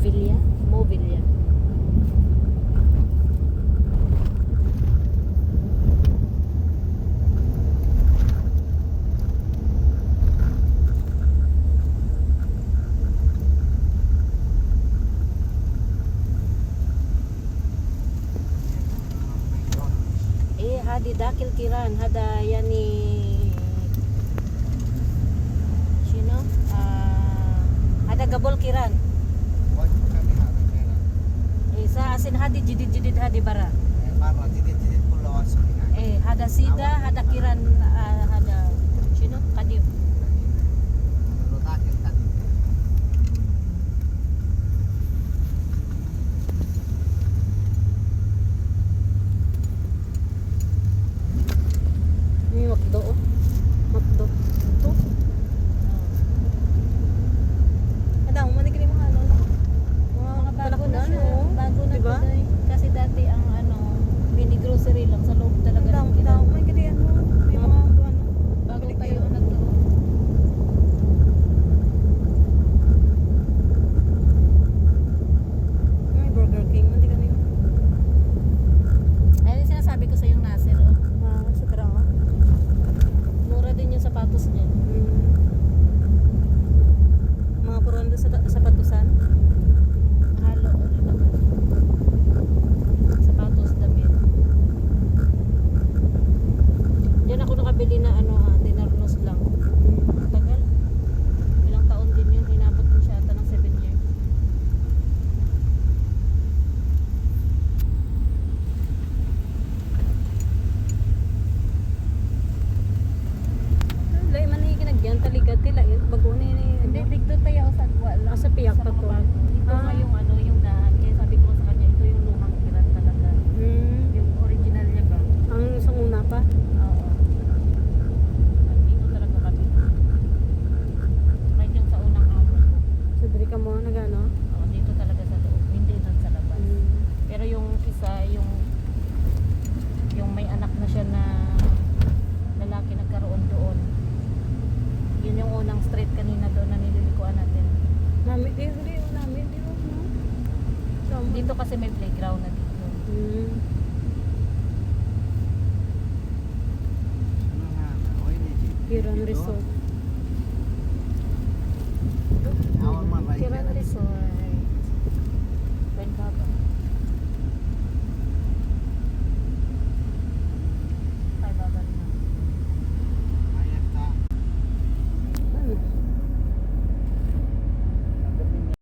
Movilla? Movilla. Hadi dakil kiran hada yani sino hada gabol kiran sa asin hadi jidid hadi bara hada sida hada kiran hada sino kadim Makdo. Ito. Ada mo man kini mga ano. Mga bago na siya. Bago na diba? Kasi dati ang mini grocery lang sa loob talaga. Daw, may kini ano. May mga ano. Bago pa yun na to. May Burger King man di kanino. Ayun sinasabi ko sa yung Nasir oh. Sa trabaho. Mura din yung sapatos niya. Mga puruan doon sa sapatusan. Halo rin naman. Sapatos, damit. Diyan ako nakabili na dinarnos lang. Tagal. Ilang taon din yun. Inabot din siya ata ng 7 years. Lay man ni kinagyan taligad tila yun bago ni Hindi digdo tayo sa agwa lang. sa piyak Sa pa mga to. bago. Ito nga yung yung daan. Kaya sabi ko sa kanya, ito yung lumang kiran talaga. Yung original niya ba? Ang isang una pa. Oo. At dito talaga kami. Kahit yung sa unang amo ko. Sa diri ka mo nagano. Oo, dito talaga sa loob. Hindi doon sa labas. Pero yung isa, yung may anak na siya na lalaki nagkaroon doon. Yun yung unang street kanina doon na nililikuan natin. Nami di no. So, Dito kasi may playground na dito. Kiran Resort.